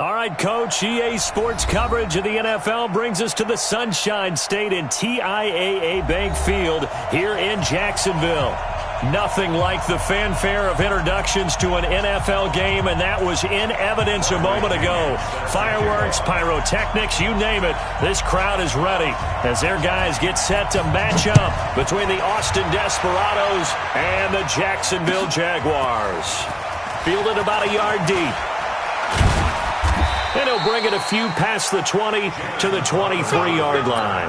All right, Coach, EA Sports coverage of the NFL brings us to the Sunshine State in TIAA Bank Field here in Jacksonville. Nothing like the fanfare of introductions to an NFL game, and that was in evidence a moment ago. Fireworks, pyrotechnics, you name it, this crowd is ready as their guys get set to match up between the Austin Desperados and the Jacksonville Jaguars. Fielded about a yard deep. And he'll bring it a few past the 20 to the 23-yard line.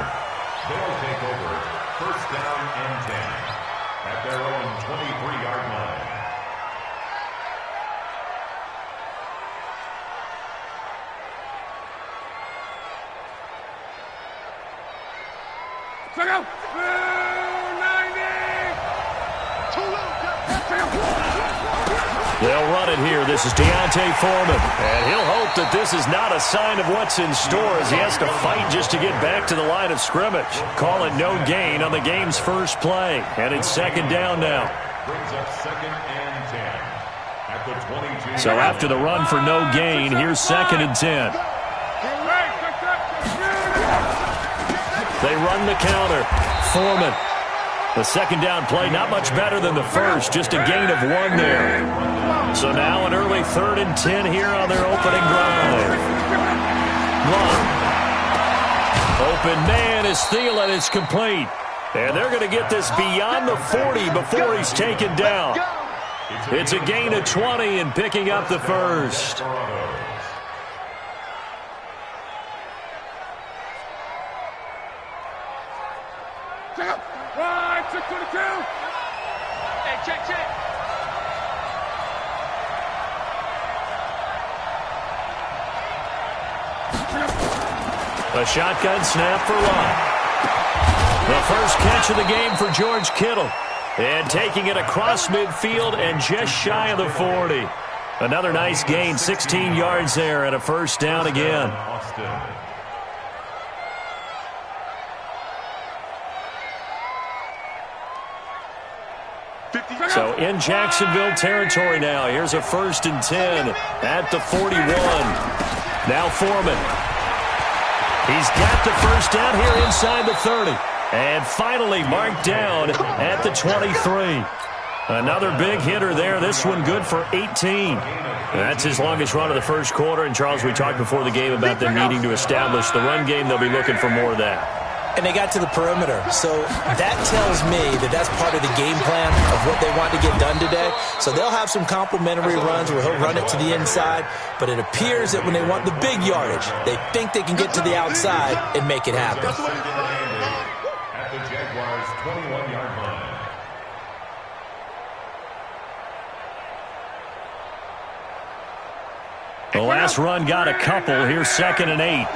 They'll take over first down and 10 at their own 23-yard line. Check out. 90. They'll run it here. This is Deontay Foreman. And he'll hope that this is not a sign of what's in store as he has to fight just to get back to the line of scrimmage. Call it no gain on the game's first play. And it's second down now. Brings up second and 10 at the 22. So after the run for no gain, here's second and 10. They run the counter. Foreman. The second down play, not much better than the first, just a gain of 1 there. So now an early 3rd and 10 here on their opening drive. Blunt. Open man is Thielen. It's complete. And they're going to get this beyond the 40 before he's taken down. It's a gain of 20 and picking up the first. Right, 622. Hey, check. A shotgun snap for Lott. The first catch of the game for George Kittle. And taking it across midfield and just shy of the 40. Another nice gain, 16 yards there and a first down again. So in Jacksonville territory now. Here's a 1st and 10 at the 41. Now Foreman. He's got the first down here inside the 30. And finally marked down at the 23. Another big hitter there. This one good for 18. That's his longest run of the first quarter. And, Charles, we talked before the game about them needing to establish the run game. They'll be looking for more of that. And they got to the perimeter. So that tells me that that's part of the game plan of what they want to get done today. So they'll have some complimentary runs where he'll run it to the inside. But it appears that when they want the big yardage, they think they can get to the outside and make it happen. At the Jaguars' 21-yard line. The last run got a couple. Here's 2nd and 8.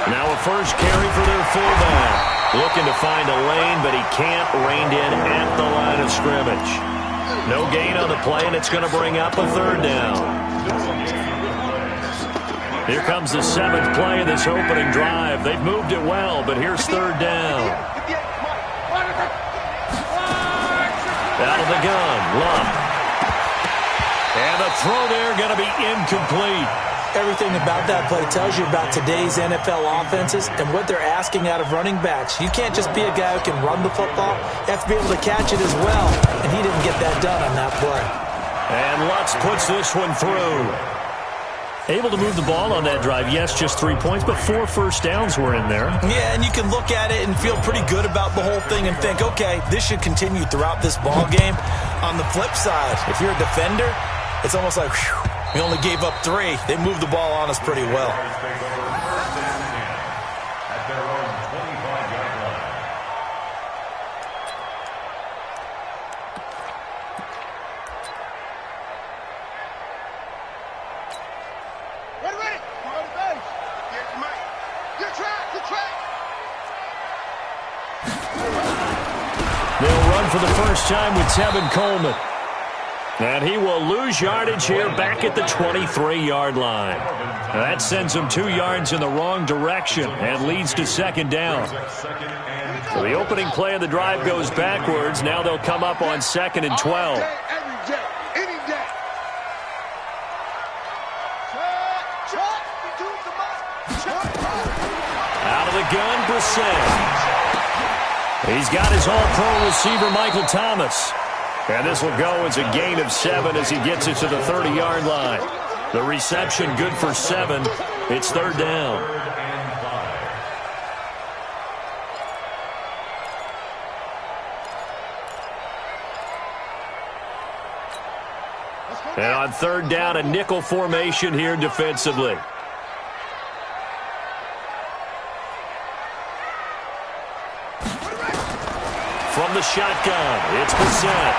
Now a first carry for their fullback. Looking to find a lane, but he can't. Reined in at the line of scrimmage. No gain on the play, and it's going to bring up a 3rd down. Here comes the 7th play of this opening drive. They've moved it well, but here's 3rd down. Out of the gun, Lott. And the throw there going to be incomplete. Everything about that play tells you about today's NFL offenses and what they're asking out of running backs. You can't just be a guy who can run the football. You have to be able to catch it as well, and he didn't get that done on that play. And Lutz puts this one through. Able to move the ball on that drive. Yes, just 3 points, but 4 first downs were in there. Yeah, and you can look at it and feel pretty good about the whole thing and think, okay, this should continue throughout this ball game. On the flip side, if you're a defender, it's almost like, whew, we only gave up 3. They moved the ball on us pretty well. At their own 25-yard line. Ready. Go to base. Get Mike. Good track. They'll run for the first time with Tevin Coleman. And he will lose yardage here back at the 23-yard line. That sends him 2 yards in the wrong direction and leads to second down. So the opening play of the drive goes backwards. Now they'll come up on 2nd and 12. Out of the gun, Brissett. He's got his all-pro receiver, Michael Thomas. And this will go as a gain of 7 as he gets it to the 30-yard line. The reception good for 7. It's 3rd down. And on 3rd down, a nickel formation here defensively. From the shotgun, it's Brissett.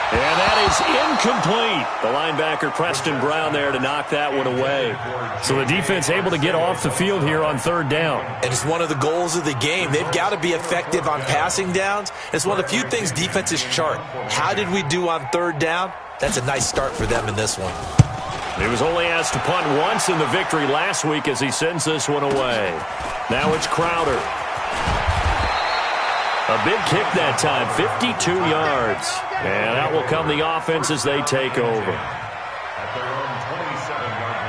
And that is incomplete. The linebacker, Preston Brown, there to knock that one away. So the defense able to get off the field here on 3rd down. And it's one of the goals of the game. They've got to be effective on passing downs. It's one of the few things defenses chart. How did we do on 3rd down? That's a nice start for them in this one. He was only asked to punt once in the victory last week as he sends this one away. Now it's Crowder. A big kick that time, 52 yards. And out will come the offense as they take over. At their own 27-yard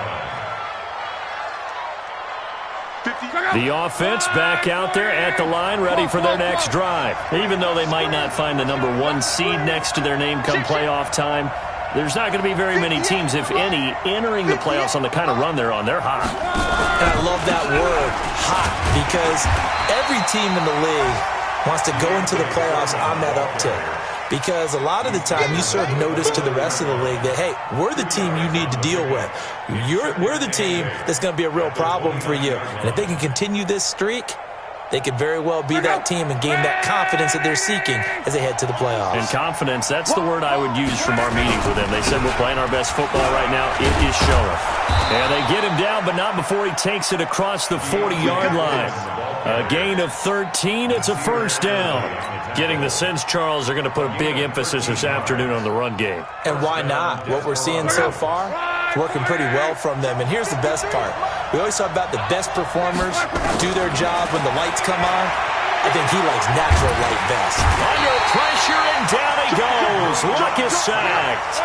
line. The offense back out there at the line, ready for their next drive. Even though they might not find the number 1 seed next to their name come playoff time, there's not going to be very many teams, if any, entering the playoffs on the kind of run they're on. They're hot. And I love that word, hot, because every team in the league wants to go into the playoffs on that uptick. Because a lot of the time you serve notice to the rest of the league that, hey, we're the team you need to deal with. We're the team that's going to be a real problem for you. And if they can continue this streak, they could very well be that team and gain that confidence that they're seeking as they head to the playoffs. And confidence, that's the word I would use from our meetings with them. They said we're playing our best football right now. It is showing. And they get him down, but not before he takes it across the 40-yard line. A gain of 13. It's a 1st down. Getting the sense, Charles, they're going to put a big emphasis this afternoon on the run game. And why not? What we're seeing so far, it's working pretty well from them. And here's the best part. We always talk about the best performers do their job when the lights come on. I think he likes natural light best. Under pressure, and down he goes. Luck is sacked.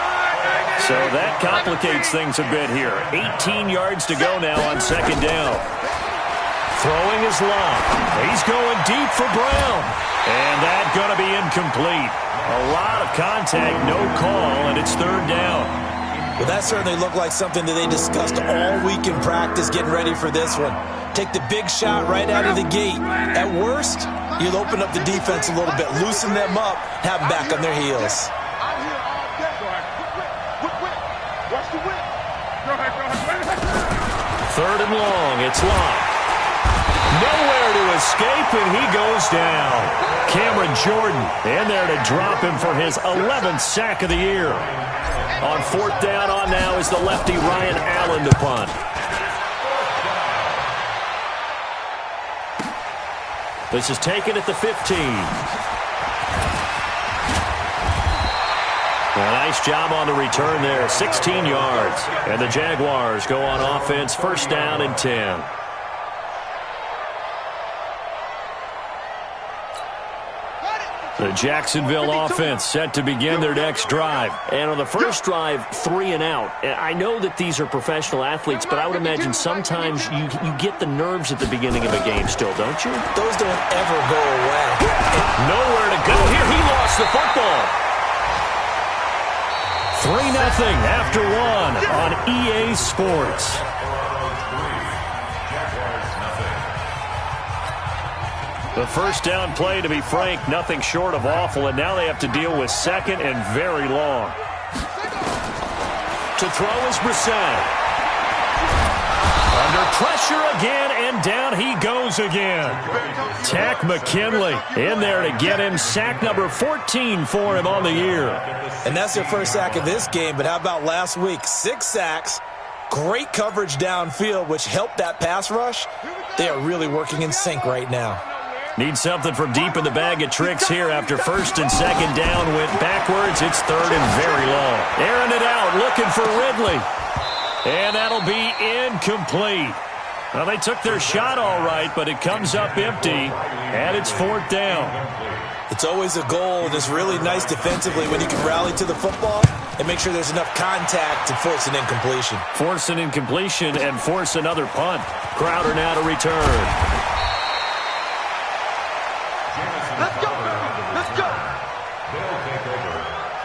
So that complicates things a bit here. 18 yards to go now on 2nd down. Throwing his lock. He's going deep for Brown. And that's going to be incomplete. A lot of contact, no call, and it's 3rd down. Well, that certainly looked like something that they discussed all week in practice getting ready for this one. Take the big shot right out of the gate. At worst, you'll open up the defense a little bit, loosen them up, have them back on their heels. I'm here all day. Whip. Watch the whip. Go ahead. 3rd and long. It's locked. Nowhere to escape, and he goes down. Cameron Jordan in there to drop him for his 11th sack of the year. On 4th down on now is the lefty Ryan Allen to punt. This is taken at the 15. A nice job on the return there, 16 yards. And the Jaguars go on offense, 1st down and 10. The Jacksonville offense set to begin their next drive. And on the first drive, 3 and out. I know that these are professional athletes, but I would imagine sometimes you get the nerves at the beginning of a game still, don't you? Those don't ever go away. Nowhere to go. Here, he lost the football. 3-0 after 1 on EA Sports. The 1st down play, to be frank, nothing short of awful, and now they have to deal with 2nd and very long. To throw is Brissett. Under pressure again, and down he goes again. Tack McKinley in there to get him sack number 14 for him on the year. And that's their first sack of this game, but how about last week? 6 sacks, great coverage downfield, which helped that pass rush. They are really working in sync right now. Need something from deep in the bag of tricks here after first and second down went backwards. It's third and very long. Airing it out, looking for Ridley. And that'll be incomplete. Well, they took their shot all right, but it comes up empty, and it's fourth down. It's always a goal, and it's really nice defensively when you can rally to the football and make sure there's enough contact to force an incompletion. Force an incompletion and force another punt. Crowder now to return. Let's go, let's go. They'll take over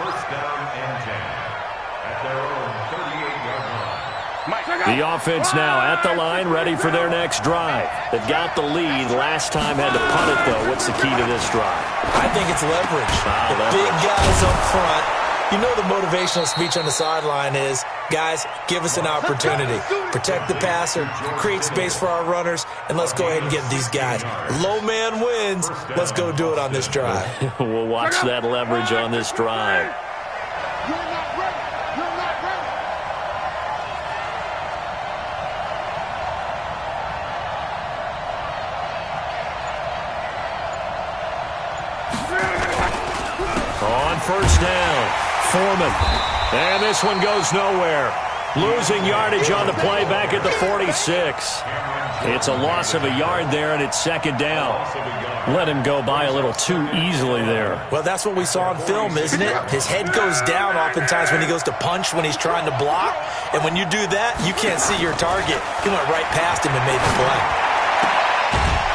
first down and 10 at their own 38-yard line. The offense now at the line, ready for their next drive. They've got the lead. Last time had to punt it, though. What's the key to this drive? I think it's leverage. The big guys up front. You know the motivational speech on the sideline is, guys, give us an opportunity. Protect the passer, create space for our runners, and let's go ahead and get these guys. Low man wins. Let's go do it on this drive. We'll watch that leverage on this drive. You're not ready. You're not ready. On first down, Foreman. And this one goes nowhere. Losing yardage on the play back at the 46. It's a loss of a yard there, and it's second down. Let him go by a little too easily there. Well, that's what we saw on film, isn't it? His head goes down oftentimes when he goes to punch when he's trying to block. And when you do that, you can't see your target. He went right past him and made the play.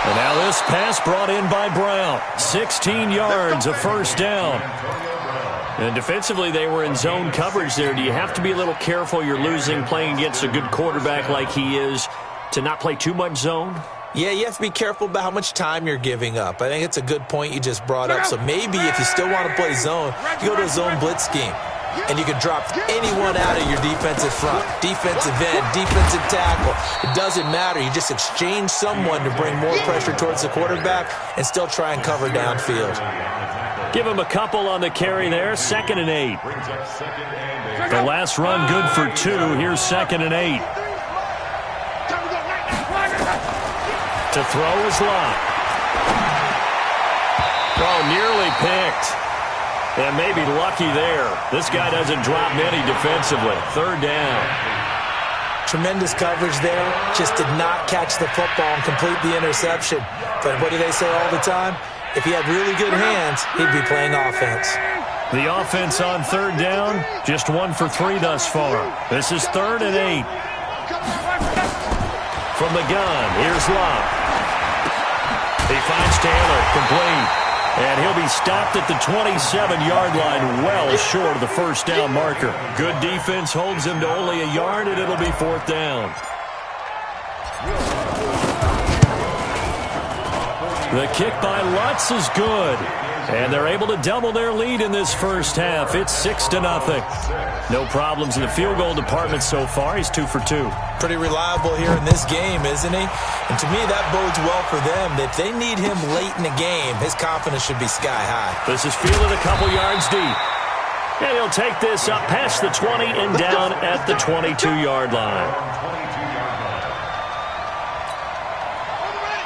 And now this pass brought in by Brown. 16 yards, a first down. And defensively, they were in zone coverage there. Do you have to be a little careful? You're losing, playing against a good quarterback like he is, to not play too much zone? Yeah, you have to be careful about how much time you're giving up. I think it's a good point you just brought up. So maybe if you still want to play zone, you go to a zone blitz scheme. And you can drop anyone out of your defensive front, defensive end, defensive tackle. It doesn't matter. You just exchange someone to bring more pressure towards the quarterback and still try and cover downfield. Give him a couple on the carry there. 2nd and 8. The last run good for 2. Here's 2nd and 8. To throw is Lott. Oh, nearly picked. And maybe lucky there. This guy doesn't drop many defensively. 3rd down. Tremendous coverage there. Just did not catch the football and complete the interception. But what do they say all the time? If he had really good hands, he'd be playing offense. The offense on 3rd down, just 1 for 3 thus far. This is 3rd and 8. From the gun, here's Lott. He finds Taylor, complete. And he'll be stopped at the 27-yard line, well short of the first down marker. Good defense holds him to only a yard, and it'll be 4th down. The kick by Lutz is good. And they're able to double their lead in this first half. It's 6-0. No problems in the field goal department so far. He's 2 for 2. Pretty reliable here in this game, isn't he? And to me, that bodes well for them. If they need him late in the game, his confidence should be sky high. This is fielded a couple yards deep. And he'll take this up past the 20 and down at the 22-yard line.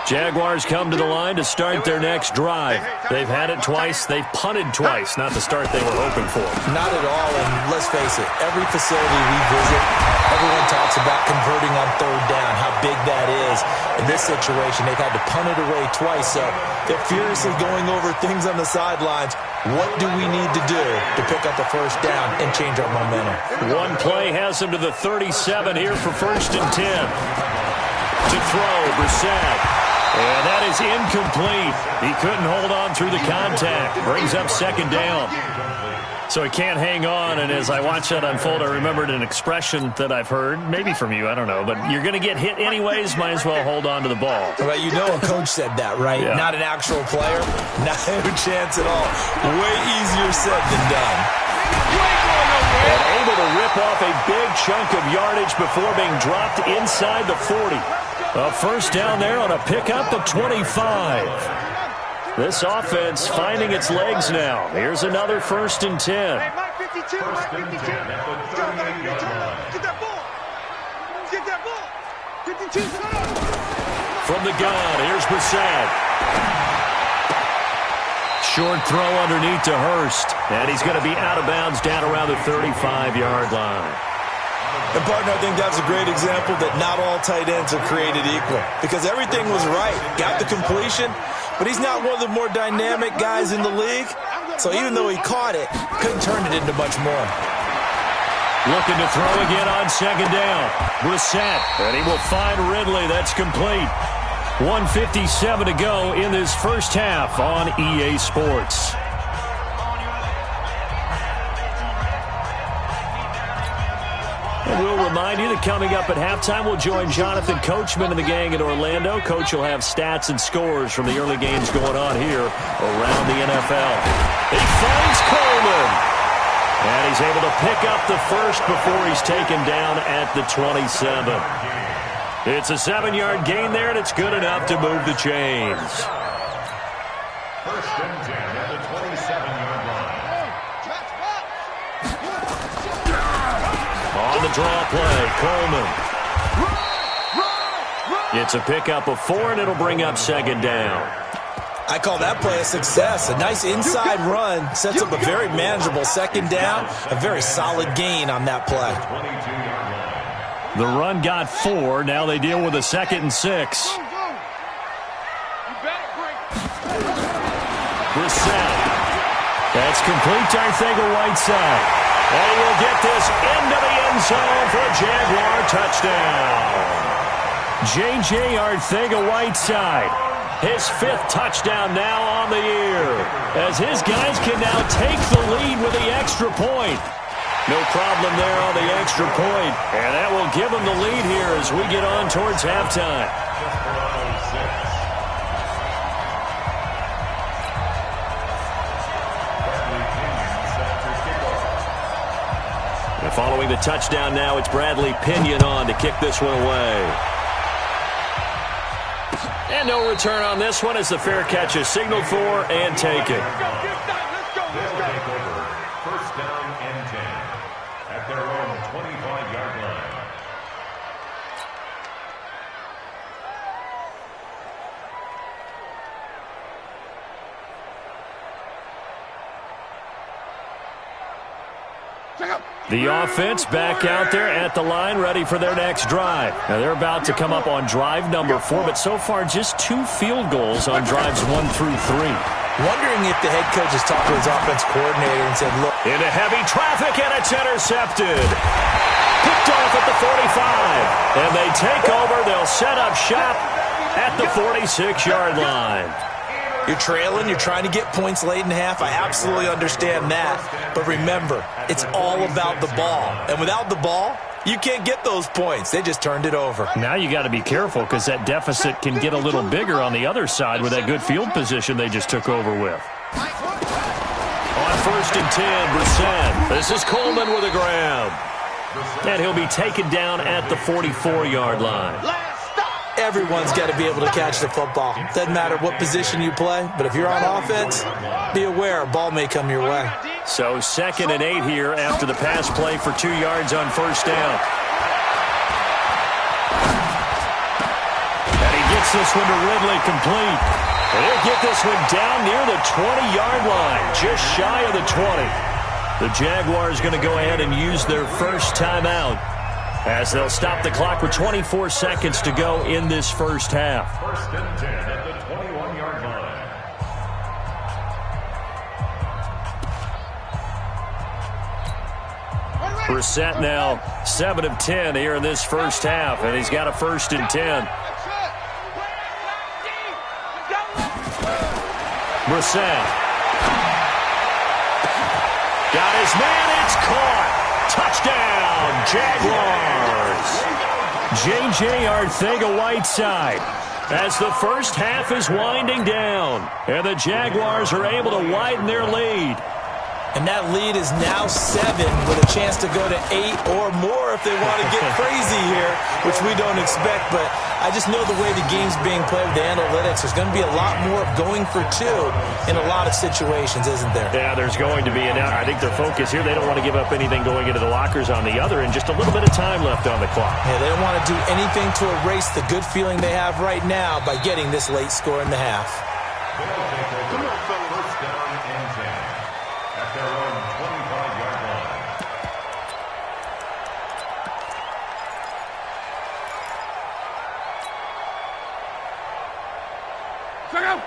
Jaguars come to the line to start their next drive. They've had it twice. They've punted twice. Not the start they were hoping for. Not at all, and let's face it, every facility we visit, everyone talks about converting on 3rd down, how big that is. In this situation, they've had to punt it away twice, so they're furiously going over things on the sidelines. What do we need to do to pick up the first down and change our momentum? One play has them to the 37 here for 1st and 10. To throw, Brissett. And that is incomplete. He couldn't hold on through the contact. Brings up 2nd down. So he can't hang on, and as I watch that unfold, I remembered an expression that I've heard, maybe from you, I don't know, but you're going to get hit anyways, might as well hold on to the ball. Well, you know a coach said that, right? Yeah. Not an actual player. Not a chance at all. Way easier said than done. And able to rip off a big chunk of yardage before being dropped inside the 40. A first down there on a pickup at 25. This offense finding its legs now. Here's another 1st and 10. Hey, Mike 52, Mike 52. Get that ball. Get that ball. 52, From the gun, here's Brissett. short throw underneath to Hurst. And he's going to be out of bounds down around the 35-yard line. And, partner, I think that's a great example that not all tight ends are created equal. Because everything was right. Got the completion, but he's not one of the more dynamic guys in the league. So even though he caught it, couldn't turn it into much more. Looking to throw again on second down. Brissett, and he will find Ridley. That's complete. 1:57 to go in this first half on EA Sports. And we'll remind you that coming up at halftime, we'll join Jonathan Coachman and the gang in Orlando. Coach will have stats and scores from the early games going on here around the NFL. He finds Coleman. And he's able to pick up the first before he's taken down at the 27. It's a 7-yard gain there, and it's good enough to move the chains. First and 10 at the 27-yard line. On the draw play, Coleman. It's a pickup of 4, and it'll bring up second down. I call that play a success. A nice inside run sets up a very manageable second down. A very solid gain on that play. The run got 4. Now they deal with a 2nd and 6. Brissett. That's complete to Arcega-Whiteside. And he will get this into the end zone for a Jaguar touchdown. J.J. Arcega-Whiteside. His 5th touchdown now on the year, as his guys can now take the lead with the extra point. No problem there on the extra point, and that will give them the lead here as we get on towards halftime. And following the touchdown now, it's Bradley Pinion on to kick this one away. And no return on this one as the fair catch is signaled for and taken. They'll take over first down and 10 at their own 25-yard line. The offense back out there at the line, ready for their next drive. Now they're about to come up on drive number 4, but so far just 2 field goals on drives 1 through 3. Wondering if the head coach has talked to his offense coordinator and said, look. Into heavy traffic, and it's intercepted. Picked off at the 45. And they take over. They'll set up shop at the 46-yard line. You're trailing, you're trying to get points late in half. I absolutely understand that. But remember, it's all about the ball. And without the ball, you can't get those points. They just turned it over. Now you got to be careful because that deficit can get a little bigger on the other side with that good field position they just took over with. On first and 10, Brissett. This is Coleman with a grab. And he'll be taken down at the 44-yard line. Everyone's got to be able to catch the football. Doesn't matter what position you play, but if you're on offense, be aware a ball may come your way. So 2nd and 8 here after the pass play for 2 yards on first down. And he gets this one to Ridley complete. And he'll get this one down near the 20-yard line, just shy of the 20. The Jaguars going to go ahead and use their first timeout, as they'll stop the clock with 24 seconds to go in this first half. First and 10 at the 21-yard line. Brissett now 7 of 10 here in this first half, and he's got a first and 10. Brissett. Got his man, it's caught. Touchdown, Jaguars. J.J. Arcega-Whiteside as the first half is winding down, and the Jaguars are able to widen their lead. And that lead is now 7 with a chance to go to 8 or more if they want to get crazy here, which we don't expect. But I just know the way the game's being played with the analytics, there's going to be a lot more of going for 2 in a lot of situations, isn't there? Yeah, there's going to be. And I think their focus here, they don't want to give up anything going into the lockers on the other, and just a little bit of time left on the clock. Yeah, they don't want to do anything to erase the good feeling they have right now by getting this late score in the half. They'll take over first down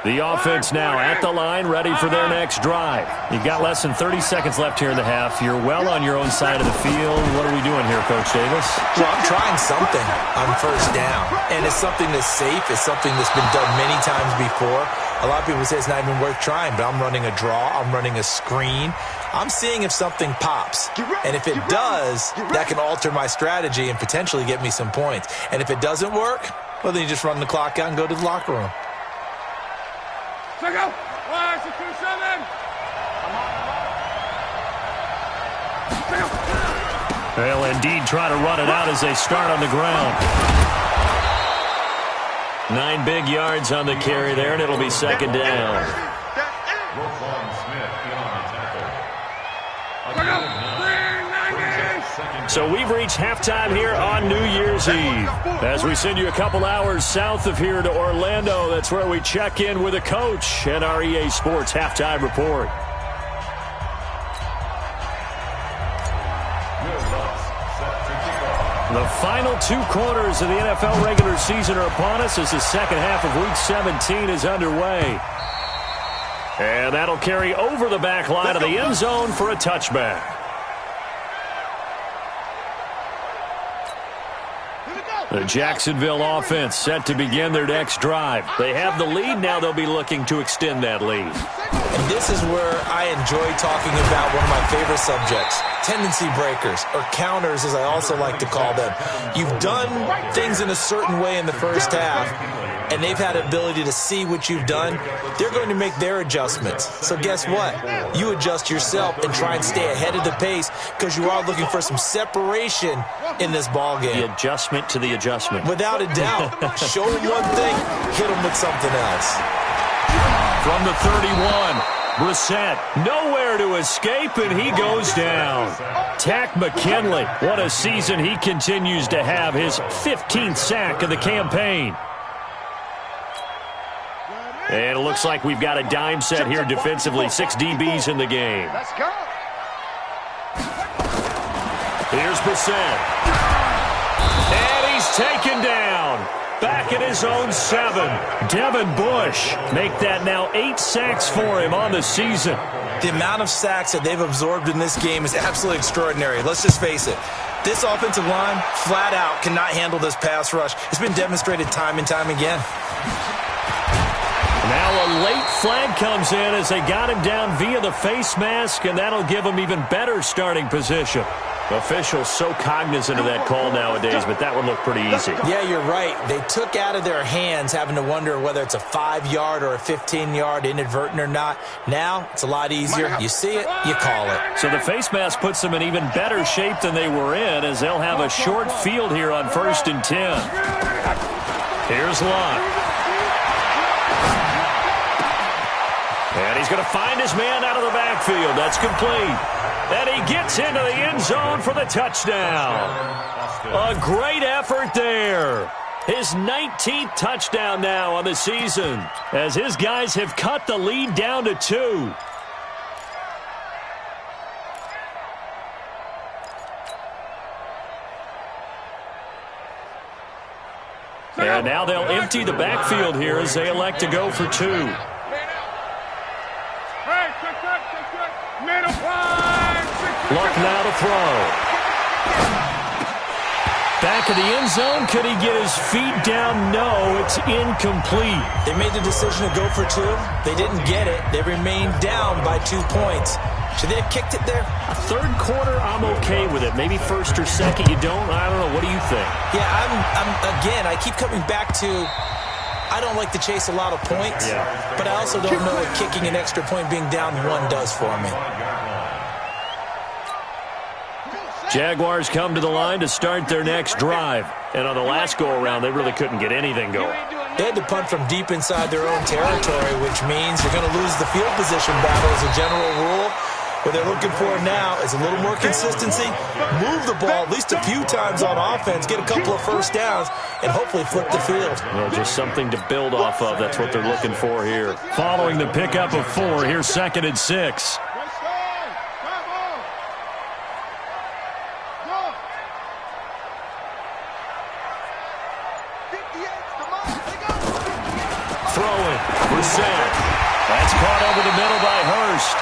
The offense now at the line, ready for their next drive. You've got less than 30 seconds left here in the half. You're well on your own side of the field. What are we doing here, Coach Davis? Well, I'm trying something on first down, and it's something that's safe. It's something that's been done many times before. A lot of people say it's not even worth trying, but I'm running a draw. I'm running a screen. I'm seeing if something pops, and if it does, that can alter my strategy and potentially get me some points. And if it doesn't work, well, then you just run the clock out and go to the locker room. Check out. 1, 6, 7. They'll indeed try to run it out as they start on the ground. 9 big yards on the carry there, and it'll be second down. So we've reached halftime here on New Year's Eve. As we send you a couple hours south of here to Orlando, that's where we check in with a coach and our EA Sports halftime report. The final 2 quarters of the NFL regular season are upon us as the second half of Week 17 is underway. And that'll carry over the back line of the end zone for a touchback. The Jacksonville offense set to begin their next drive. They have the lead. Now they'll be looking to extend that lead. And this is where I enjoy talking about one of my favorite subjects, tendency breakers, or counters as I also like to call them. You've done things in a certain way in the first half, and they've had the ability to see what you've done. They're going to make their adjustments. So guess what? You adjust yourself and try and stay ahead of the pace because you are looking for some separation in this ball game. The adjustment to the adjustment. Without a doubt. Show them one thing, hit them with something else. From the 31, Brissett nowhere to escape, and he goes down. Tack McKinley, what a season he continues to have, his 15th sack of the campaign. And it looks like we've got a dime set here defensively, 6 DBs in the game. Let's go. Here's Brissett. And he's taken down. Back at his own 7. Devin Bush make that now 8 sacks for him on the season. The amount of sacks that they've absorbed in this game is absolutely extraordinary. Let's just face it. This offensive line, flat out, cannot handle this pass rush. It's been demonstrated time and time again. Now a late flag comes in as they got him down via the face mask, and that'll give him even better starting position. Officials so cognizant of that call nowadays, but that would look pretty easy. Yeah, you're right. They took out of their hands having to wonder whether it's a 5-yard or a 15-yard, inadvertent or not. Now it's a lot easier. You see it, you call it. So the face mask puts them in even better shape than they were in as they'll have a short field here on 1st and 10. Here's Locke. And he's going to find his man out of the backfield. That's complete. And he gets into the end zone for the touchdown. A great effort there. His 19th touchdown now on the season as his guys have cut the lead down to 2. And now they'll empty the backfield here as they elect to go for 2. Luck now to throw. Back of the end zone. Could he get his feet down? No, it's incomplete. They made the decision to go for 2. They didn't get it. They remained down by 2 points. Should they have kicked it there? A 3rd quarter, I'm okay with it. Maybe 1st or 2nd, you don't. I don't know. What do you think? Yeah, again, I keep coming back to I don't like to chase a lot of points, but I also don't know what kicking an extra point being down 1 does for me. Jaguars come to the line to start their next drive. And on the last go-around, they really couldn't get anything going. They had to punt from deep inside their own territory, which means you're going to lose the field position battle as a general rule. What they're looking for now is a little more consistency, move the ball at least a few times on offense, get a couple of first downs, and hopefully flip the field. Well, just something to build off of. That's what they're looking for here. Following the pickup of 4, here's 2nd and 6. Brissett. That's caught over the middle by Hurst.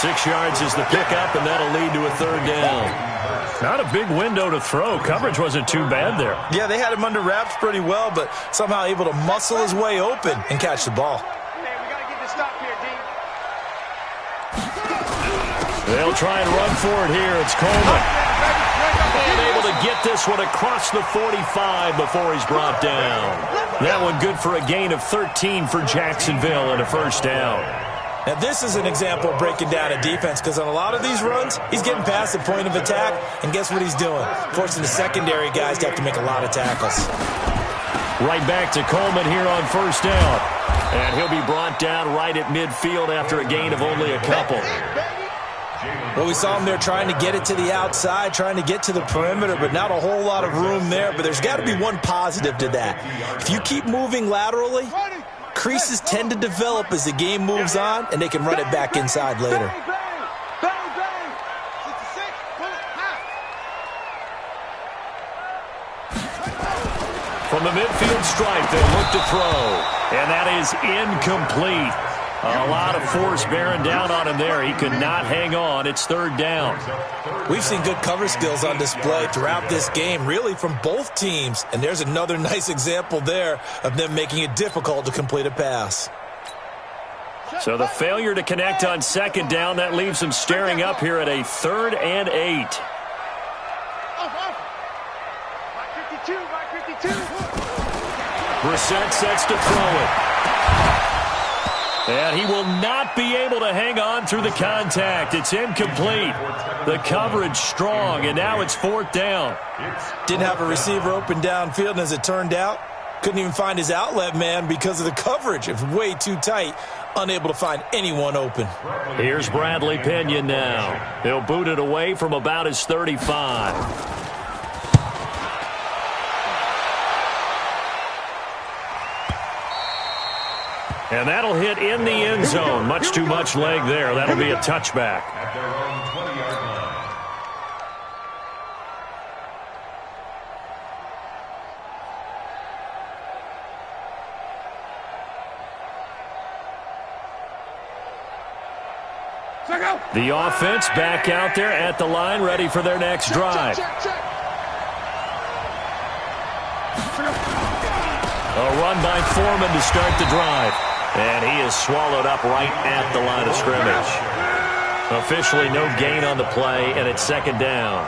6 yards is the pickup, and that'll lead to a third down. Not a big window to throw. Coverage wasn't too bad there. Yeah, they had him under wraps pretty well, but somehow able to muscle his way open and catch the ball. They'll try and run for it here. It's Coleman. And able to get this one across the 45 before he's brought down. That one good for a gain of 13 for Jacksonville and a first down. Now, this is an example of breaking down a defense because on a lot of these runs, he's getting past the point of attack, and guess what he's doing? Forcing the secondary guys to have to make a lot of tackles. Right back to Coleman here on first down. And he'll be brought down right at midfield after a gain of only a couple. Well, we saw him there trying to get it to the outside, trying to get to the perimeter, but not a whole lot of room there. But there's got to be one positive to that. If you keep moving laterally, creases tend to develop as the game moves on, and they can run it back inside later. From the midfield stripe, they'll look to throw. And that is incomplete. A lot of force bearing down on him there. He could not hang on. It's third down. We've seen good cover skills on display throughout this game, really from both teams. And there's another nice example there of them making it difficult to complete a pass. So the failure to connect on second down, that leaves them staring up here at a 3rd and 8. Brissett sets to throw it. And he will not be able to hang on through the contact. It's incomplete. The coverage strong, and now it's 4th down. Didn't have a receiver open downfield, and as it turned out, couldn't even find his outlet man because of the coverage. It was way too tight, unable to find anyone open. Here's Bradley Pinion now. He'll boot it away from about his 35. And that'll hit in the end zone. Much too much leg there. That'll be a touchback. At their own 20-yard line. The offense back out there at the line, ready for their next drive. A run by Foreman to start the drive. And he is swallowed up right at the line of scrimmage. Officially no gain on the play, and it's second down.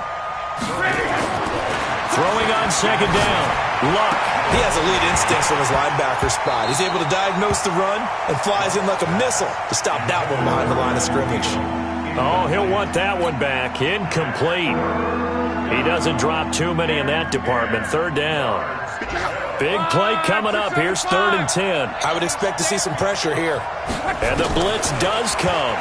Throwing on second down. Luck. He has elite instincts from his linebacker spot. He's able to diagnose the run and flies in like a missile to stop that one behind the line of scrimmage. Oh, he'll want that one back. Incomplete. He doesn't drop too many in that department. Third down. Big play coming up. Here's 3rd and 10. I would expect to see some pressure here. And the blitz does come.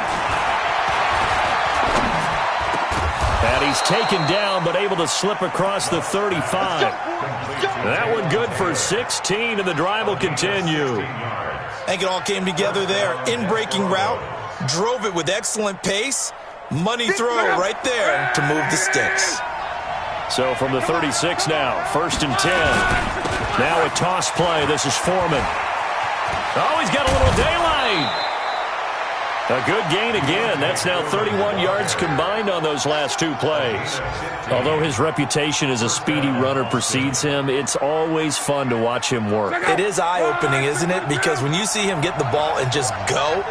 And he's taken down, but able to slip across the 35. That one good for 16, and the drive will continue. I think it all came together there. In-breaking route, drove it with excellent pace. Money throw right there to move the sticks. So from the 36 now, 1st and 10. Now a toss play. This is Foreman. Oh, he's got a little daylight. A good gain again. That's now 31 yards combined on those last 2 plays. Although his reputation as a speedy runner precedes him, it's always fun to watch him work. It is eye-opening, isn't it? Because when you see him get the ball and just go,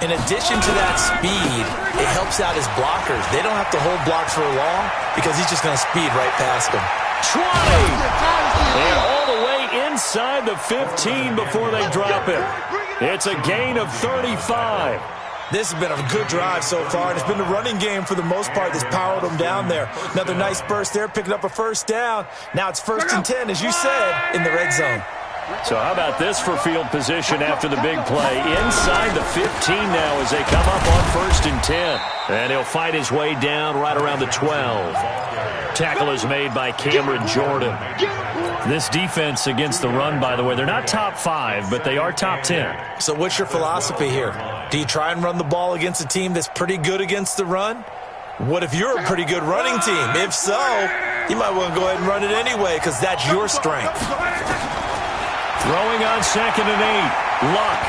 in addition to that speed, it helps out his blockers. They don't have to hold blocks for long because he's just going to speed right past them. 20! And all the way inside the 15 before they drop it. It's a gain of 35. This has been a good drive so far, and it's been the running game for the most part that's powered them down there. Another nice burst there, picking up a first down. Now it's 1st and 10, as you said, in the red zone. So how about this for field position after the big play? Inside the 15 now as they come up on 1st and 10. And he'll fight his way down right around the 12. Tackle is made by Cameron Jordan. This defense against the run, by the way, they're not top 5, but they are top 10. So what's your philosophy here? Do you try and run the ball against a team that's pretty good against the run? What if you're a pretty good running team? If so, you might want to go ahead and run it anyway because that's your strength. Throwing on 2nd and 8. Luck.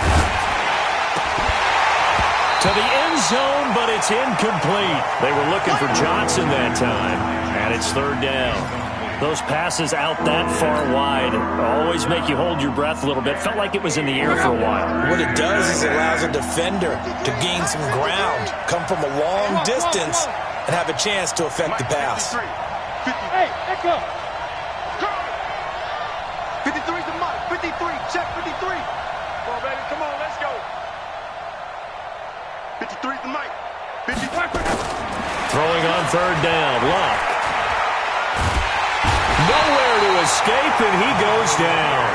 To the end zone, but it's incomplete. They were looking for Johnson that time, and it's third down. Those passes out that far wide always make you hold your breath a little bit. Felt like it was in the air for a while. What it does is it allows a defender to gain some ground, come from a long distance, and have a chance to affect the pass. Hey, let's go. 53's the mark. 53. Check 53. Come on, baby. Come on, let's go. 53's the mic. 53. Throwing on third down. Luck. Nowhere to escape, and he goes down.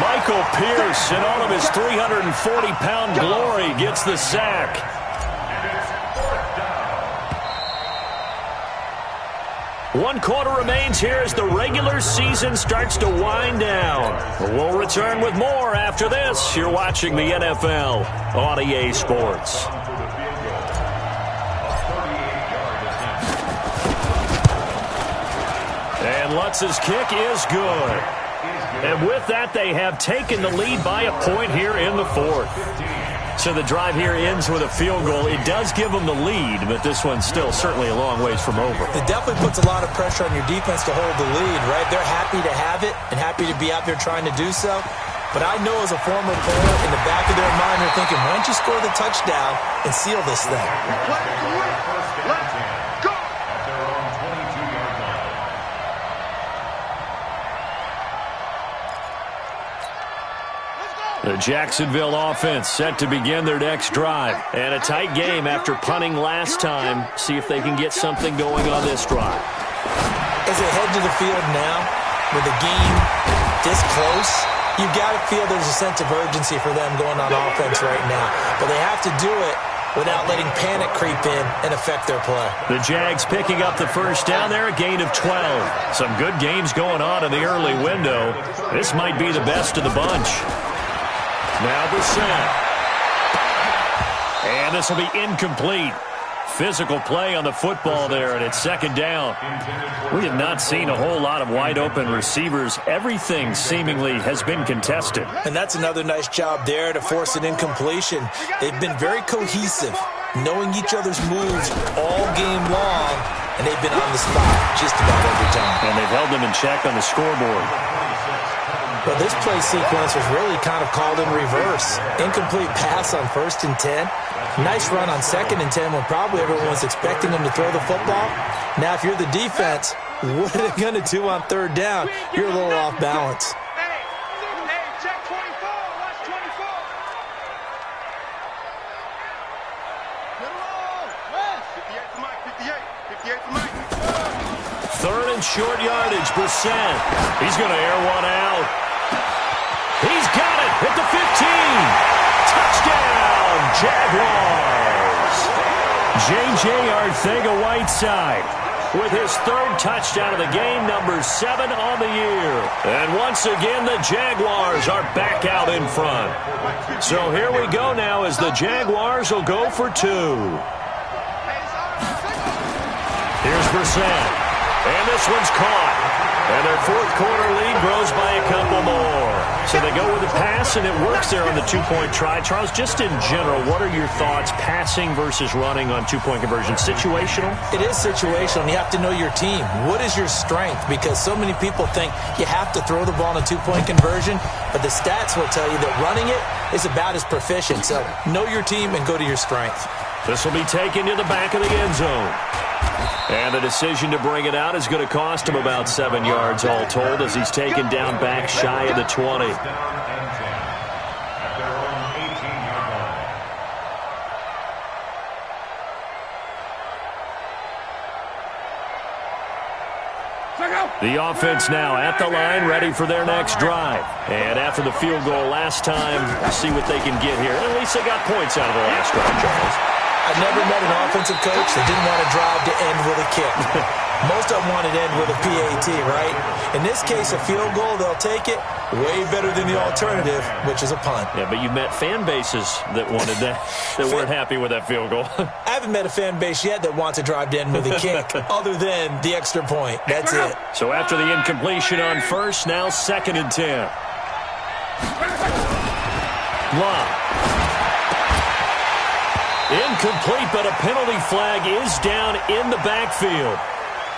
Michael Pierce, in all of his 340-pound glory, gets the sack. One quarter remains here as the regular season starts to wind down. We'll return with more after this. You're watching the NFL on EA Sports. And Lutz's kick is good. And with that, they have taken the lead by a point here in the fourth. So the drive here ends with a field goal. It does give them the lead, but this one's still certainly a long ways from over. It definitely puts a lot of pressure on your defense to hold the lead, right? They're happy to have it and happy to be out there trying to do so. But I know as a former player, in the back of their mind, they're thinking, why don't you score the touchdown and seal this thing? The Jacksonville offense set to begin their next drive. And a tight game after punting last time. See if they can get something going on this drive. As they head to the field now, with the game this close, you've got to feel there's a sense of urgency for them going on offense right now. But they have to do it without letting panic creep in and affect their play. The Jags picking up the first down there, a gain of 12. Some good games going on in the early window. This might be the best of the bunch. Now the snap. And this will be incomplete. Physical play on the football there, and it's second down. We have not seen a whole lot of wide-open receivers. Everything seemingly has been contested. And that's another nice job there to force an incompletion. They've been very cohesive, knowing each other's moves all game long, and they've been on the spot just about every time. And they've held them in check on the scoreboard. Well, this play sequence was really kind of called in reverse. Incomplete pass on 1st and 10. Nice run on 2nd and 10 when probably everyone was expecting them to throw the football. Now, if you're the defense, what are they going to do on 3rd down? You're a little off balance. Hey, check 24. Watch 24. Get along. West. 58 to Mike. 58 to Mike. 3rd and short yardage. Brissett. He's going to air one out. He's got it at the 15. Touchdown, Jaguars. J.J. Arcega-Whiteside with his 3rd touchdown of the game, number 7 on the year. And once again, the Jaguars are back out in front. So here we go now as the Jaguars will go for 2. Here's Brissett. And this one's caught. And their 4th quarter lead grows by a couple more. So they go with the pass, and it works there on the 2-point try. Charles, just in general, what are your thoughts, passing versus running on 2-point conversion? Situational? It is situational, and you have to know your team. What is your strength? Because so many people think you have to throw the ball in a 2-point conversion, but the stats will tell you that running it is about as proficient. So know your team and go to your strength. This will be taken to the back of the end zone. And the decision to bring it out is going to cost him about 7 yards all told as he's taken down back shy of the 20. The offense now at the line, ready for their next drive. And after the field goal last time, we'll see what they can get here. At least they got points out of the last drive, Charles. I've never met an offensive coach that didn't want to drive to end with a kick. Most of them want to end with a PAT, right? In this case, a field goal, they'll take it. Way better than the alternative, which is a punt. Yeah, but you met fan bases that wanted that, that weren't happy with that field goal. I haven't met a fan base yet that wants to drive to end with a kick, other than the extra point. That's it. So after the incompletion on 1st, now 2nd and 10. Love. Incomplete, but a penalty flag is down in the backfield.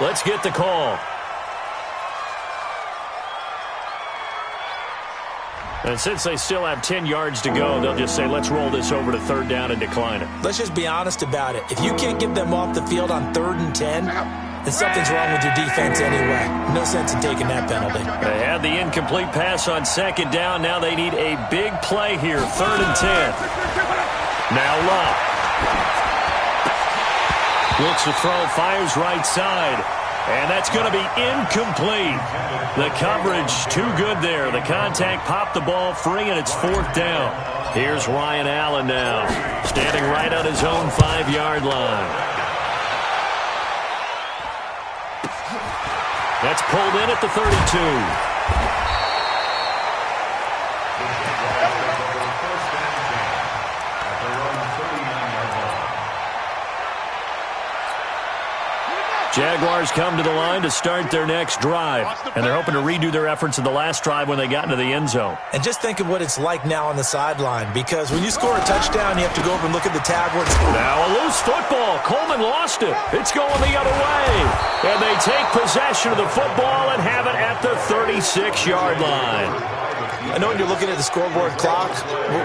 Let's get the call. And since they still have 10 yards to go, they'll just say, let's roll this over to third down and decline it. Let's just be honest about it. If you can't get them off the field on 3rd and 10, then something's wrong with your defense anyway. No sense in taking that penalty. They had the incomplete pass on 2nd down. Now they need a big play here, 3rd and 10. Now Love. Looks to throw, fires right side. And that's going to be incomplete. The coverage too good there. The contact popped the ball free, and it's 4th down. Here's Ryan Allen now, standing right on his own 5-yard line. That's pulled in at the 32. Jaguars come to the line to start their next drive, and they're hoping to redo their efforts in the last drive when they got into the end zone. And just think of what it's like now on the sideline, because when you score a touchdown, you have to go over and look at the tablet. Now a loose football. Coleman lost it. It's going the other way. And they take possession of the football and have it at the 36-yard line. I know when you're looking at the scoreboard clock,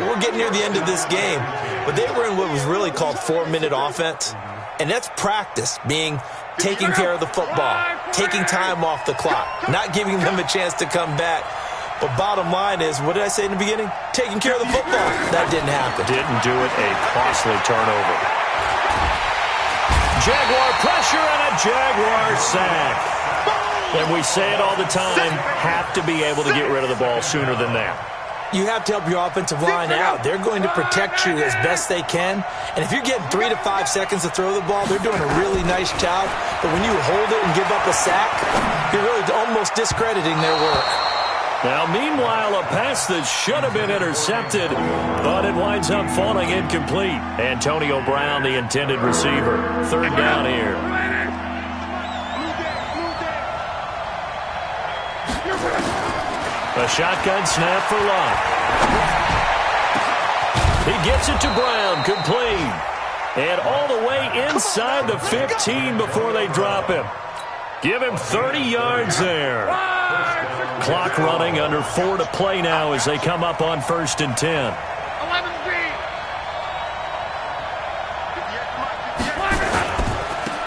we're getting near the end of this game, but they were in what was really called 4-minute offense, and that's practice, being taking care of the football, taking time off the clock, not giving them a chance to come back. But bottom line is, what did I say in the beginning? Taking care of the football. That didn't happen. Didn't do it. A costly turnover. Jaguar pressure and a Jaguar sack. And we say it all the time, have to be able to get rid of the ball sooner than that. You have to help your offensive line out. They're going to protect you as best they can. And if you're getting 3 to 5 seconds to throw the ball, they're doing a really nice job. But when you hold it and give up a sack, you're really almost discrediting their work. Now, meanwhile, a pass that should have been intercepted, but it winds up falling incomplete. Antonio Brown, the intended receiver. 3rd down here. A shotgun snap for Love. He gets it to Brown, complete. And all the way inside the 15 before they drop him. Give him 30 yards there. Clock running, under 4 to play now as they come up on 1st and 10.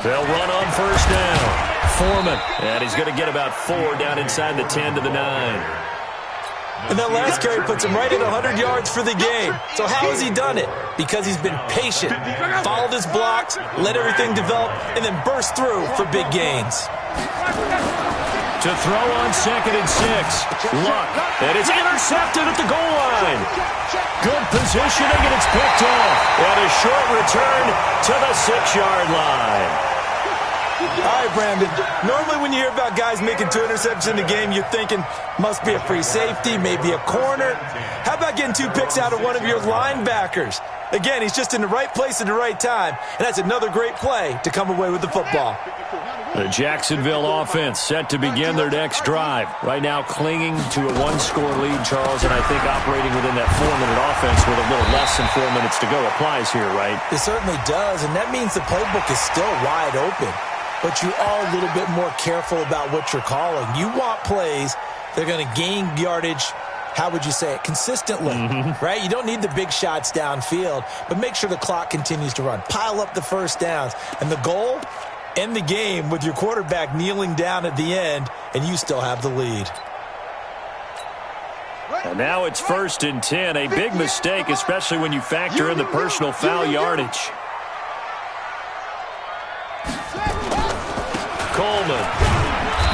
They'll run on 1st down. Foreman, and he's going to get about 4 down inside the 10 to the 9. And that last carry puts him right at 100 yards for the game. So how has he done it? Because he's been patient, followed his blocks, let everything develop, and then burst through for big gains. To throw on 2nd and 6. Luck. And it's intercepted at the goal line. Good positioning, and it's picked off. And a short return to the 6-yard line. All right, Brandon. Normally when you hear about guys making 2 interceptions in a game, you're thinking, must be a free safety, maybe a corner. How about getting 2 picks out of one of your linebackers? Again, he's just in the right place at the right time, and that's another great play to come away with the football. The Jacksonville offense set to begin their next drive. Right now clinging to a 1-score lead, Charles, and I think operating within that 4-minute offense with a little less than 4 minutes to go applies here, right? It certainly does, and that means the playbook is still wide open. But you are a little bit more careful about what you're calling. You want plays that are going to gain yardage, how would you say it, consistently, right? You don't need the big shots downfield, but make sure the clock continues to run. Pile up the first downs. And the goal, end the game with your quarterback kneeling down at the end, and you still have the lead. And now it's 1st and 10. A big mistake, especially when you factor in the personal foul yardage. Coleman.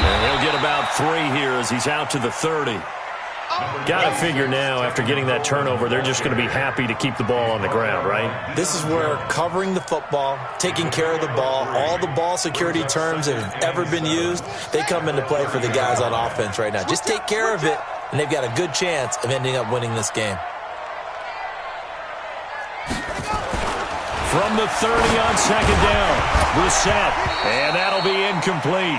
And he'll get about 3 here as he's out to the 30. Got to figure now, after getting that turnover, they're just going to be happy to keep the ball on the ground, right? This is where covering the football, taking care of the ball, all the ball security terms that have ever been used, they come into play for the guys on offense right now. Just take care of it, and they've got a good chance of ending up winning this game. From the 30 on 2nd down, Brissett, and that'll be incomplete.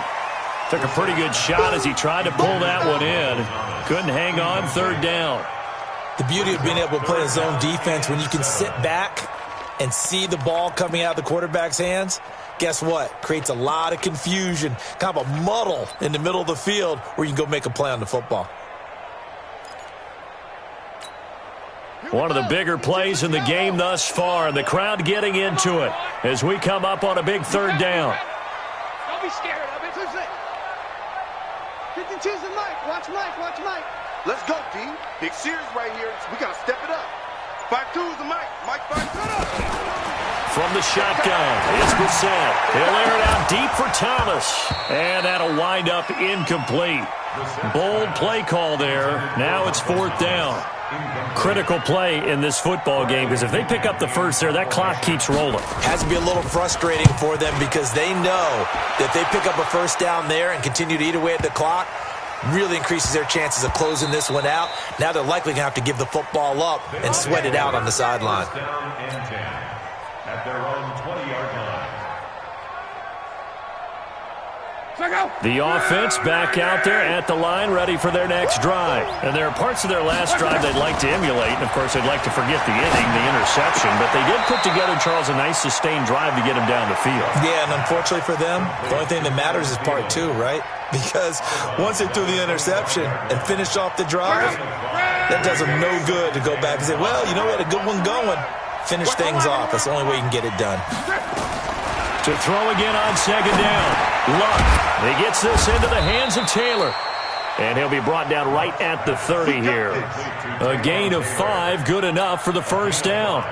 Took a pretty good shot as he tried to pull that one in. Couldn't hang on 3rd down. The beauty of being able to play a zone defense when you can sit back and see the ball coming out of the quarterback's hands, guess what? Creates a lot of confusion, kind of a muddle in the middle of the field where you can go make a play on the football. One of the bigger plays in the game thus far, and the crowd getting into it as we come up on a big third down. Don't be scared of it. 52's and Mike. Watch Mike. Watch Mike. Let's go, D. Big series right here. We got to step it up. 5-2's and Mike. Mike 5-2. From the shotgun, it's Brissett. He'll air it out deep for Thomas. And that'll wind up incomplete. Bold play call there. Now it's fourth down. Critical play in this football game, because if they pick up the first there, that clock keeps rolling. Has to be a little frustrating for them because they know that they pick up a first down there and continue to eat away at the clock, really increases their chances of closing this one out. Now they're likely going to have to give the football up and sweat it out on the sideline. At their own 20-yard line. The offense back out there at the line, ready for their next drive. And there are parts of their last drive they'd like to emulate. And, of course, they'd like to forget the inning, the interception. But they did put together, Charles, a nice sustained drive to get him down the field. Yeah, and unfortunately for them, the only thing that matters is part two, right? Because once they threw the interception and finished off the drive, that does them no good to go back and say, well, you know, we had a good one going. Finish things off. That's the only way you can get it done. To throw again on second down. Luck. He gets this into the hands of Taylor. And he'll be brought down right at the 30 here. A gain of 5, good enough for the first down.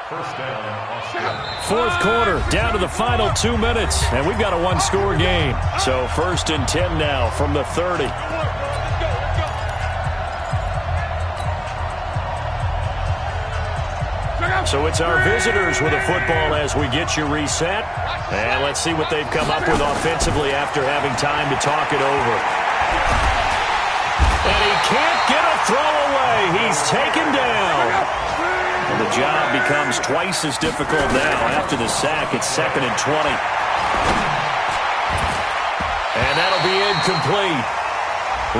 First down, Fourth quarter, down to the final 2 minutes. And we've got a one-score game. So 1st and 10 now from the 30. So it's our visitors with a football as we get you reset. And let's see what they've come up with offensively after having time to talk it over. And he can't get a throw away. He's taken down. And the job becomes twice as difficult now. After the sack, it's 2nd and 20. And that'll be incomplete.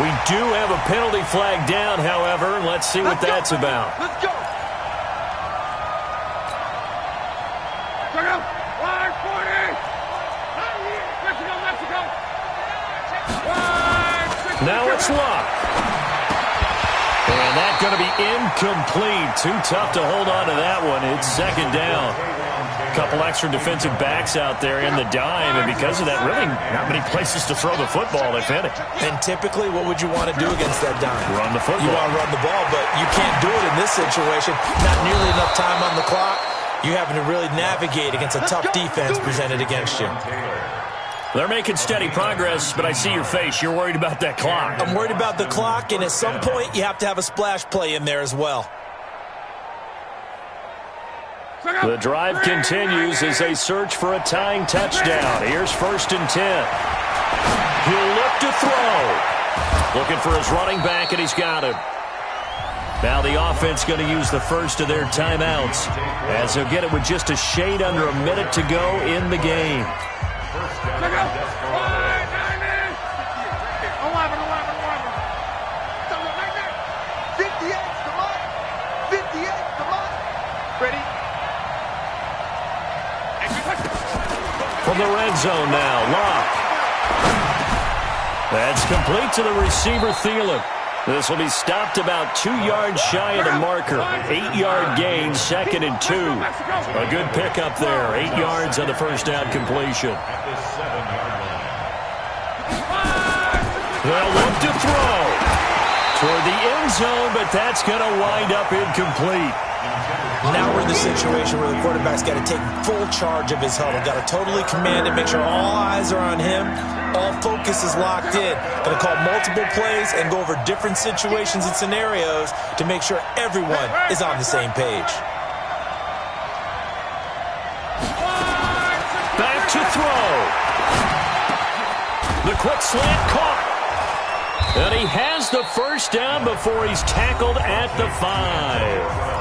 We do have a penalty flag down, however. Let's see what that's about. Let's go. Now it's Luck. And that's going to be incomplete. Too tough to hold on to that one. It's 2nd down. A couple extra defensive backs out there in the dime, and because of that, really not many places to throw the football, if any. And typically, what would you want to do against that dime? Run the football. You want to run the ball, but you can't do it in this situation. Not nearly enough time on the clock. You having to really navigate against a tough defense presented against you. They're making steady progress, but I see your face. You're worried about that clock. I'm worried about the clock, and at some point, you have to have a splash play in there as well. The drive continues as they search for a tying touchdown. Here's 1st and 10. He'll look to throw. Looking for his running back, and he's got him. Now the offense going to use the first of their timeouts as they'll get it with just a shade under a minute to go in the game. From the red zone now, Luck. That's complete to the receiver, Thielen. This will be stopped about 2 yards shy of the marker. 8-yard gain, 2nd and 2. A good pickup there. 8 yards on the first down completion. They'll look to throw toward the end zone, but that's going to wind up incomplete. Now we're in the situation where the quarterback's got to take full charge of his huddle. Got to totally command it, make sure all eyes are on him. All focus is locked in. Going to call multiple plays and go over different situations and scenarios to make sure everyone is on the same page. Back to throw. The quick slant caught. And he has the first down before he's tackled at the 5.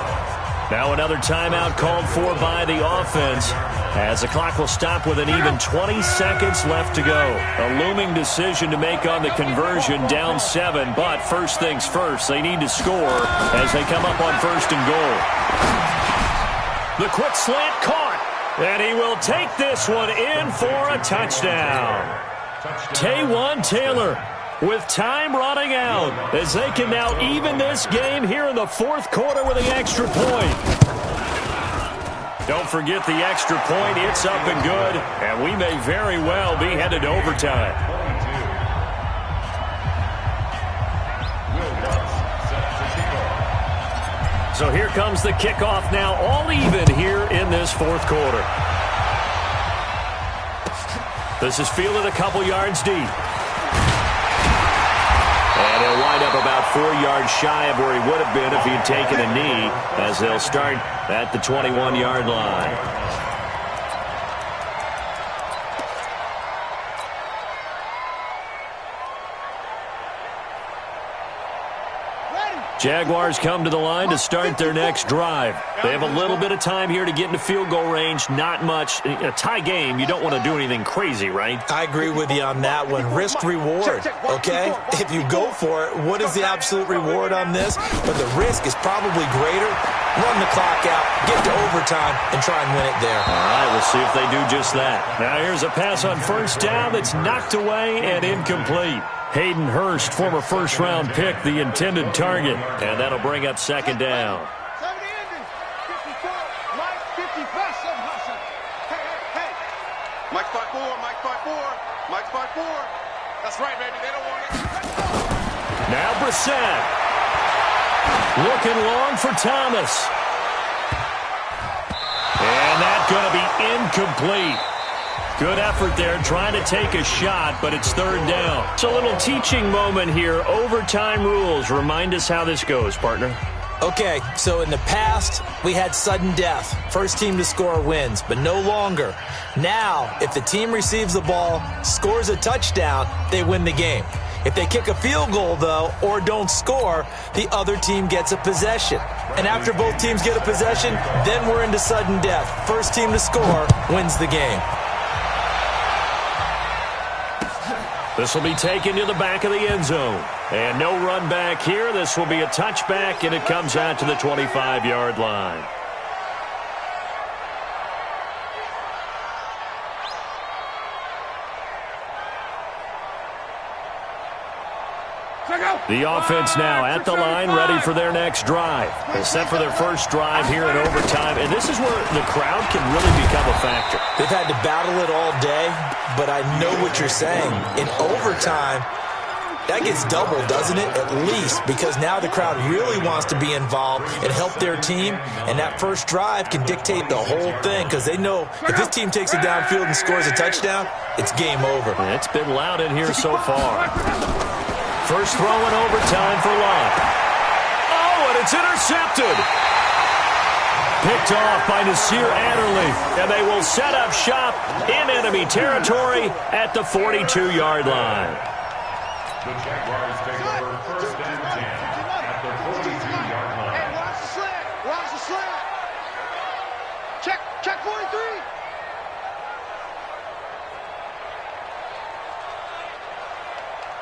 Now another timeout called for by the offense. as the clock will stop with an even 20 seconds left to go. A looming decision to make on the conversion, down 7, but first things first, they need to score as they come up on 1st and goal. The quick slant caught, and he will take this one in for a touchdown. Taywan Taylor with time running out as they can now even this game here in the 4th quarter with an extra point. Don't forget the extra point. It's up and good, and we may very well be headed to overtime. So here comes the kickoff now, all even here in this 4th quarter. This is fielded a couple yards deep. And he'll wind up about 4 yards shy of where he would have been if he had taken a knee, as they'll start at the 21-yard line. Jaguars come to the line to start their next drive. They have a little bit of time here to get into field goal range. Not much. In a tie game, you don't want to do anything crazy, right? I agree with you on that one. Risk-reward, okay? If you go for it, what is the absolute reward on this? But the risk is probably greater. Run the clock out, get to overtime, and try and win it there. All right, we'll see if they do just that. Now here's a pass on 1st down that's knocked away and incomplete. Hayden Hurst, former 1st-round pick, the intended target. And that'll bring up 2nd down. Mike spot 4, Mike spot 4, Mike spot 4. That's right, baby. They don't want it. Now Brissett. Looking long for Thomas. And that's going to be incomplete. Good effort there, trying to take a shot, but it's 3rd down. It's a little teaching moment here. Overtime rules. Remind us how this goes, partner. Okay, so in the past, we had sudden death. First team to score wins, but no longer. Now, if the team receives the ball, scores a touchdown, they win the game. If they kick a field goal, though, or don't score, the other team gets a possession. And after both teams get a possession, then we're into sudden death. First team to score wins the game. This will be taken to the back of the end zone. And no run back here. This will be a touchback, and it comes out to the 25-yard line. The offense now at the line, ready for their next drive. They're set for their first drive here in overtime, and this is where the crowd can really become a factor. They've had to battle it all day, but I know what you're saying. In overtime, that gets doubled, doesn't it? At least, because now the crowd really wants to be involved and help their team, and that first drive can dictate the whole thing, because they know if this team takes it downfield and scores a touchdown, it's game over. And it's been loud in here so far. First throw in overtime for Lott. Oh, and it's intercepted. Picked off by Nasir Adderley, and they will set up shop in enemy territory at the 42-yard line. The Jaguars take over 1st and 10 at the 42-yard line. Hey, watch the slant. Watch the slant. Check 43.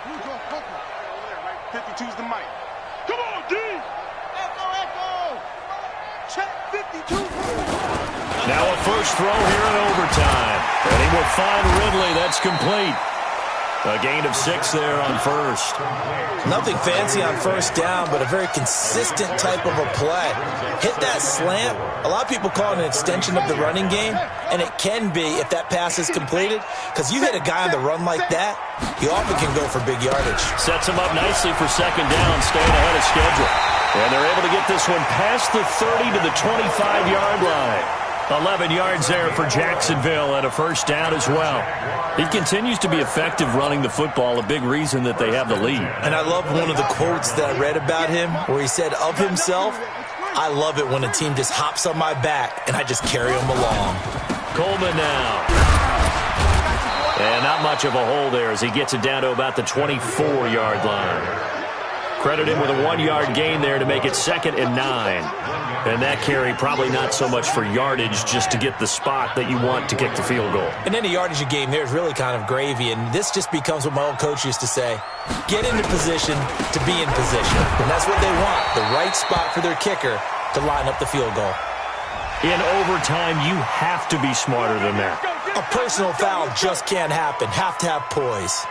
Blue Dog Coco. 52's the mic. Come on, D. Echo. Check 52. Now a first throw here in overtime. And he will find Ridley. That's complete. A gain of 6 there on first. Nothing fancy on first down, but a very consistent type of a play. Hit that slant. A lot of people call it an extension of the running game, and it can be if that pass is completed, because you hit a guy on the run like that, you often can go for big yardage. Sets him up nicely for 2nd down, staying ahead of schedule. And they're able to get this one past the 30 to the 25-yard line. 11 yards there for Jacksonville and a first down as well. He continues to be effective running the football, a big reason that they have the lead. And I love one of the quotes that I read about him where he said of himself, I love it when a team just hops on my back and I just carry them along. Coleman now. And not much of a hole there as he gets it down to about the 24-yard line. Credit him with a 1-yard gain there to make it 2nd and 9. And that carry probably not so much for yardage, just to get the spot that you want to kick the field goal. And any yardage you gain there is really kind of gravy, and this just becomes what my old coach used to say: get into position to be in position. And that's what they want, the right spot for their kicker to line up the field goal. In overtime, you have to be smarter than that. A personal foul just can't happen. Have to have poise.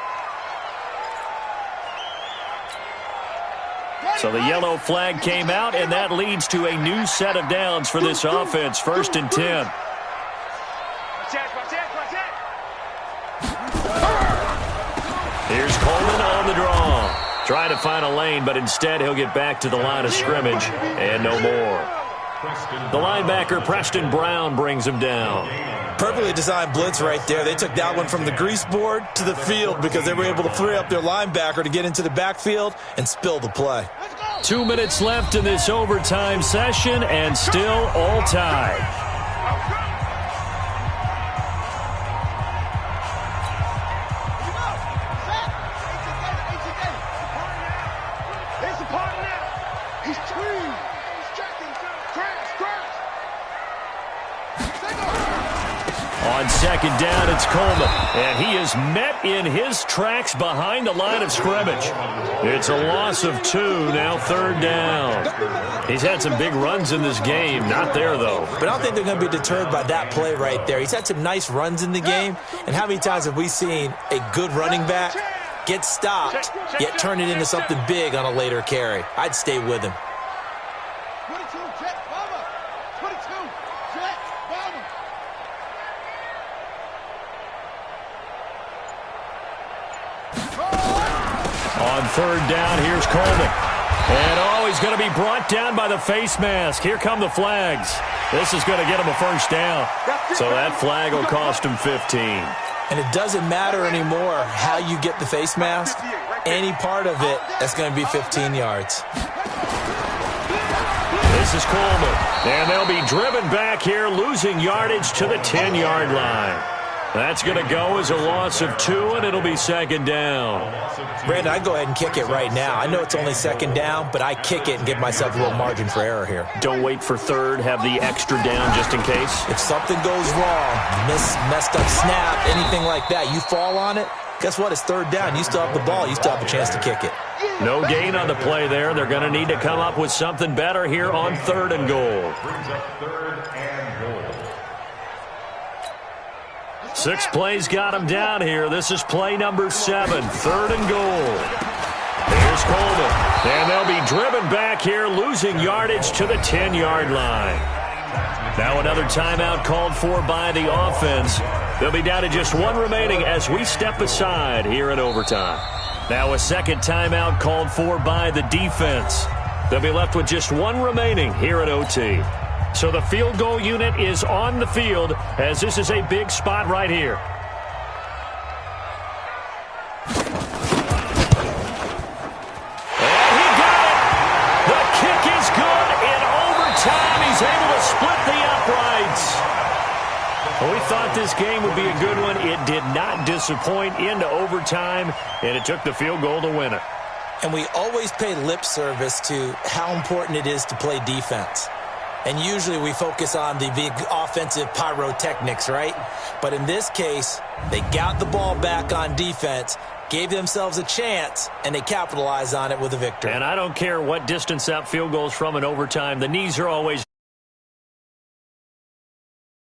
So the yellow flag came out, and that leads to a new set of downs for this offense. 1st and 10. Here's Coleman on the draw. Trying to find a lane, but instead he'll get back to the line of scrimmage and no more. The linebacker, Preston Brown, brings him down. Perfectly designed blitz right there. They took that one from the grease board to the field because they were able to free up their linebacker to get into the backfield and spill the play. 2 minutes left in this overtime session, and still all tied. On 2nd down, it's Coleman, and he is met in his tracks behind the line of scrimmage. It's a loss of 2, now 3rd down. He's had some big runs in this game, not there, though. But I don't think they're going to be deterred by that play right there. He's had some nice runs in the game, and how many times have we seen a good running back get stopped, yet turn it into something big on a later carry? I'd stay with him. 22, jet, bomber. 22, jet, bomber. On 3rd down, here's Coleman. And, he's going to be brought down by the face mask. Here come the flags. This is going to get him a 1st down. So that flag will cost him 15. And it doesn't matter anymore how you get the face mask. Any part of it, that's going to be 15 yards. This is Coleman. And they'll be driven back here, losing yardage to the 10-yard line. That's going to go as a loss of 2, and it'll be 2nd down. Brandon, I'd go ahead and kick it right now. I know it's only 2nd down, but I kick it and give myself a little margin for error here. Don't wait for 3rd. Have the extra down just in case. If something goes wrong, messed up snap, anything like that, you fall on it, guess what? It's 3rd down. You still have the ball. You still have a chance to kick it. No gain on the play there. They're going to need to come up with something better here on 3rd and goal. Brings up 3rd and goal. 6 plays got him down here. This is play number 7, 3rd and goal. Here's Coleman. And they'll be driven back here, losing yardage to the 10-yard line. Now another timeout called for by the offense. They'll be down to just 1 remaining as we step aside here in overtime. Now a 2nd timeout called for by the defense. They'll be left with just 1 remaining here at OT. So the field goal unit is on the field as this is a big spot right here. And he got it. The kick is good in overtime. He's able to split the uprights. Well, we thought this game would be a good one. It did not disappoint into overtime, and it took the field goal to win it. And we always pay lip service to how important it is to play defense. And usually we focus on the big offensive pyrotechnics, right? But in this case, they got the ball back on defense, gave themselves a chance, and they capitalized on it with a victory. And I don't care what distance that field goal is from in overtime. The knees are always